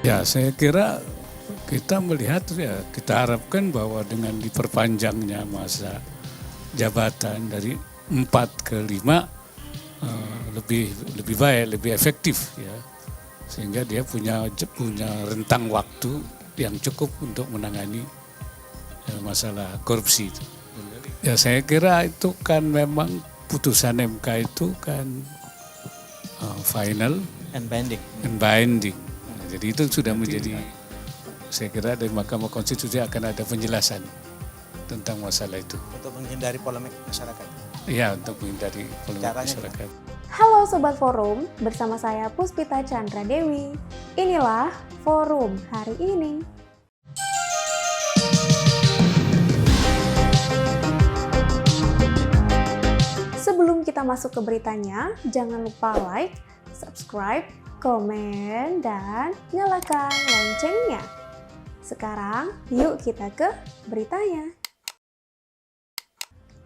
Ya, saya kira kita melihat ya, kita harapkan bahwa dengan diperpanjangnya masa jabatan dari 4 ke 5 lebih lebih baik, lebih efektif ya. Sehingga dia punya rentang waktu yang cukup untuk menangani masalah korupsi itu. Ya saya kira itu kan memang putusan MK itu kan final And binding. and binding. Nah, jadi itu sudah menjadi, saya kira dari Mahkamah Konstitusi akan ada penjelasan tentang masalah itu. Untuk menghindari polemik masyarakat. Ya, untuk menghindari polemik Caranya masyarakat. Halo Sobat Forum, bersama saya Puspita Chandra Dewi. Inilah Forum hari ini. Sebelum kita masuk ke beritanya, jangan lupa like, subscribe, komen, dan nyalakan loncengnya. Sekarang, yuk kita ke beritanya.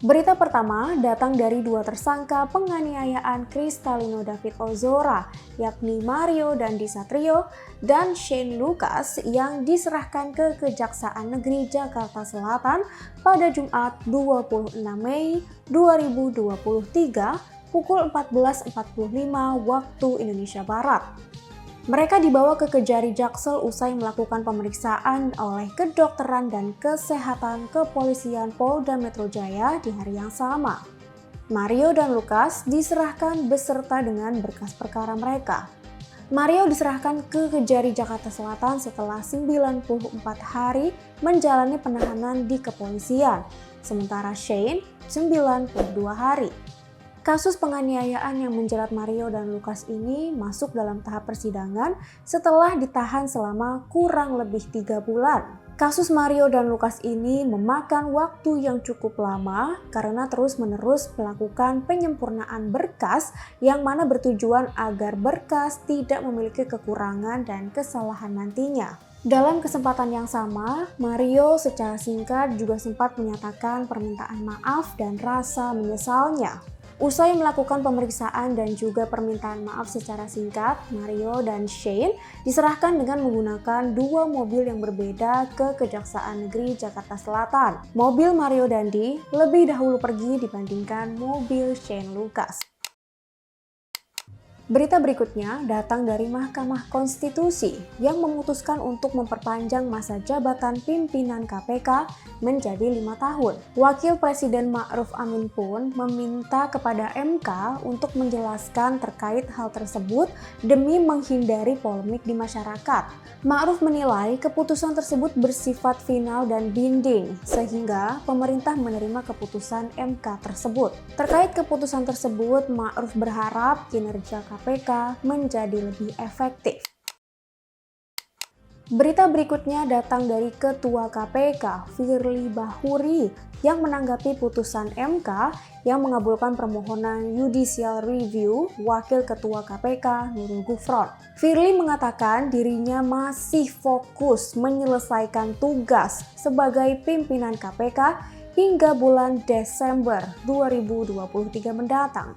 Berita pertama datang dari dua tersangka penganiayaan Kristalino David Ozora, yakni Mario Dandi Satrio dan Shane Lucas yang diserahkan ke Kejaksaan Negeri Jakarta Selatan pada Jumat 26 Mei 2023 pukul 14.45 waktu Indonesia Barat. Mereka dibawa ke Kejari Jaksel usai melakukan pemeriksaan oleh kedokteran dan kesehatan kepolisian Polda Metro Jaya di hari yang sama. Mario dan Lucas diserahkan beserta dengan berkas perkara mereka. Mario diserahkan ke Kejari Jakarta Selatan setelah 94 hari menjalani penahanan di kepolisian, sementara Shane 92 hari. Kasus penganiayaan yang menjerat Mario dan Lucas ini masuk dalam tahap persidangan setelah ditahan selama kurang lebih 3 bulan. Kasus Mario dan Lucas ini memakan waktu yang cukup lama karena terus-menerus melakukan penyempurnaan berkas yang mana bertujuan agar berkas tidak memiliki kekurangan dan kesalahan nantinya. Dalam kesempatan yang sama, Mario secara singkat juga sempat menyatakan permintaan maaf dan rasa menyesalnya. Usai melakukan pemeriksaan dan juga permintaan maaf secara singkat, Mario dan Shane diserahkan dengan menggunakan dua mobil yang berbeda ke Kejaksaan Negeri Jakarta Selatan. Mobil Mario Dandi lebih dahulu pergi dibandingkan mobil Shane Lucas. Berita berikutnya datang dari Mahkamah Konstitusi yang memutuskan untuk memperpanjang masa jabatan pimpinan KPK menjadi 5 tahun. Wakil Presiden Ma'ruf Amin pun meminta kepada MK untuk menjelaskan terkait hal tersebut demi menghindari polemik di masyarakat. Ma'ruf menilai keputusan tersebut bersifat final dan binding, sehingga pemerintah menerima keputusan MK tersebut. Terkait keputusan tersebut, Ma'ruf berharap kinerja KPK menjadi lebih efektif. Berita berikutnya datang dari Ketua KPK, Firly Bahuri, yang menanggapi putusan MK yang mengabulkan permohonan judicial review Wakil Ketua KPK Nurul Gufron. Firly mengatakan dirinya masih fokus menyelesaikan tugas sebagai pimpinan KPK hingga bulan Desember 2023 mendatang.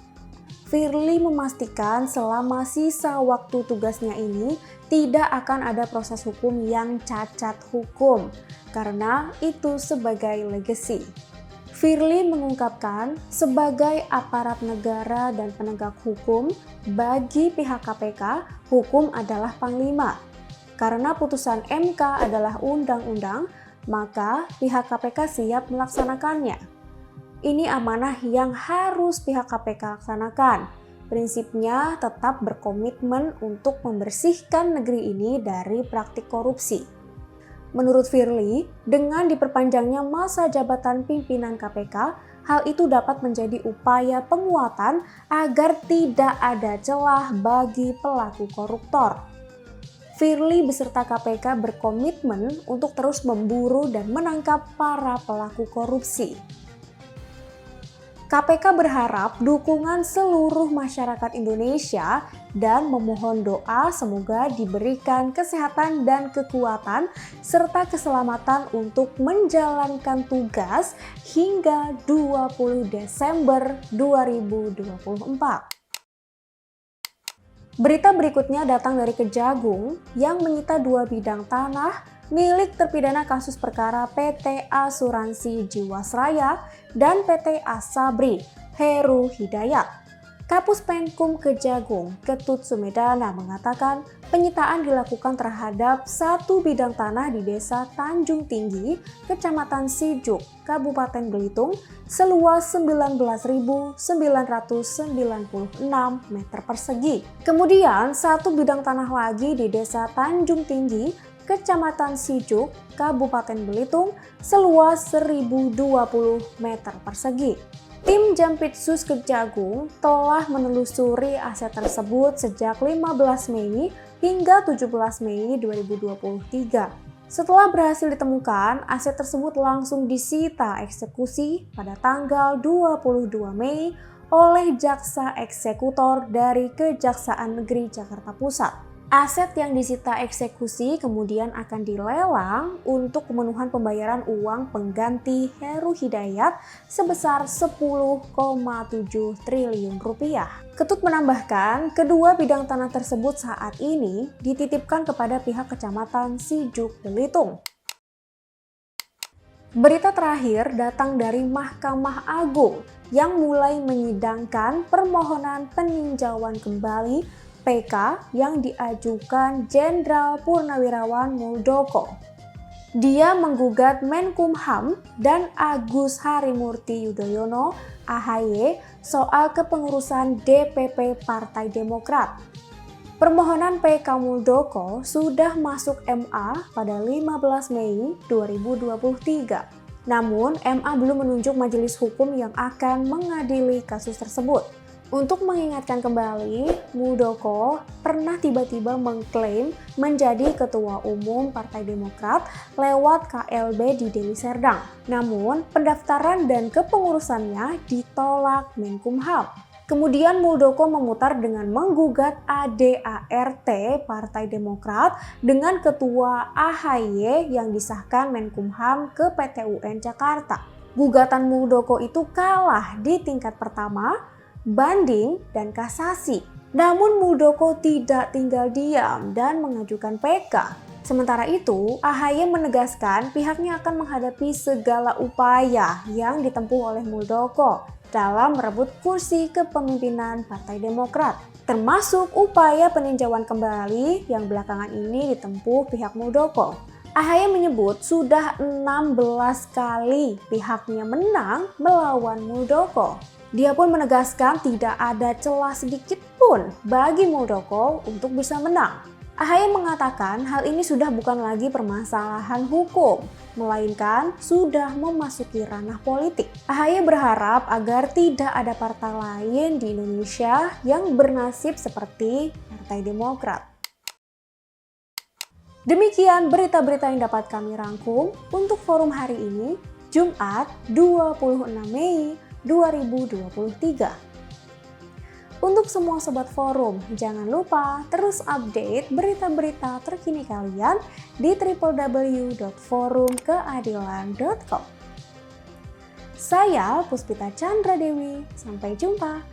Firly memastikan selama sisa waktu tugasnya ini tidak akan ada proses hukum yang cacat hukum, karena itu sebagai legacy. Firly mengungkapkan sebagai aparat negara dan penegak hukum, bagi pihak KPK, hukum adalah panglima. Karena putusan MK adalah undang-undang, maka pihak KPK siap melaksanakannya. Ini amanah yang harus pihak KPK laksanakan. Prinsipnya tetap berkomitmen untuk membersihkan negeri ini dari praktik korupsi. Menurut Firly, dengan diperpanjangnya masa jabatan pimpinan KPK, hal itu dapat menjadi upaya penguatan agar tidak ada celah bagi pelaku koruptor. Firly beserta KPK berkomitmen untuk terus memburu dan menangkap para pelaku korupsi. KPK berharap dukungan seluruh masyarakat Indonesia dan memohon doa semoga diberikan kesehatan dan kekuatan serta keselamatan untuk menjalankan tugas hingga 20 Desember 2024. Berita berikutnya datang dari Kejagung yang menyita 2 bidang tanah milik terpidana kasus perkara PT Asuransi Jiwasraya dan PT Asabri, Heru Hidayat. Kapus Penkum Kejagung, Ketut Sumedana mengatakan penyitaan dilakukan terhadap 1 bidang tanah di Desa Tanjung Tinggi, Kecamatan Sijuk, Kabupaten Belitung, seluas 19.996 meter persegi. Kemudian 1 bidang tanah lagi di Desa Tanjung Tinggi, Kecamatan Sijuk, Kabupaten Belitung, seluas 1.020 meter persegi. Tim Jampitsus Kejagung telah menelusuri aset tersebut sejak 15 Mei hingga 17 Mei 2023. Setelah berhasil ditemukan, aset tersebut langsung disita eksekusi pada tanggal 22 Mei oleh Jaksa Eksekutor dari Kejaksaan Negeri Jakarta Pusat. Aset yang disita eksekusi kemudian akan dilelang untuk pemenuhan pembayaran uang pengganti Heru Hidayat sebesar 10,7 triliun rupiah. Ketut menambahkan, kedua bidang tanah tersebut saat ini dititipkan kepada pihak Kecamatan Sijuk, Belitung. Berita terakhir datang dari Mahkamah Agung yang mulai menyidangkan permohonan peninjauan kembali PK yang diajukan Jenderal Purnawirawan Muldoko. Dia menggugat Menkumham dan Agus Harimurti Yudhoyono (AHY) soal kepengurusan DPP Partai Demokrat. Permohonan PK Muldoko sudah masuk MA pada 15 Mei 2023. Namun, MA belum menunjuk majelis hukum yang akan mengadili kasus tersebut. Untuk mengingatkan kembali, Muldoko pernah tiba-tiba mengklaim menjadi Ketua Umum Partai Demokrat lewat KLB di Deli Serdang. Namun, pendaftaran dan kepengurusannya ditolak Menkumham. Kemudian Muldoko memutar dengan menggugat ADART Partai Demokrat dengan Ketua AHY yang disahkan Menkumham ke PT UN Jakarta. Gugatan Muldoko itu kalah di tingkat pertama, banding, dan kasasi. Namun Muldoko tidak tinggal diam dan mengajukan PK. Sementara itu, AHY menegaskan pihaknya akan menghadapi segala upaya yang ditempuh oleh Muldoko dalam merebut kursi kepemimpinan Partai Demokrat, termasuk upaya peninjauan kembali yang belakangan ini ditempuh pihak Muldoko. AHY menyebut sudah 16 kali pihaknya menang melawan Muldoko. Dia pun menegaskan tidak ada celah sedikit pun bagi Muldoko untuk bisa menang. AHY mengatakan hal ini sudah bukan lagi permasalahan hukum, melainkan sudah memasuki ranah politik. AHY berharap agar tidak ada partai lain di Indonesia yang bernasib seperti Partai Demokrat. Demikian berita-berita yang dapat kami rangkum untuk forum hari ini, Jumat 26 Mei 2023. Untuk semua sobat forum, jangan lupa terus update berita-berita terkini kalian di www.forumkeadilan.com. Saya Puspita Chandra Dewi, sampai jumpa.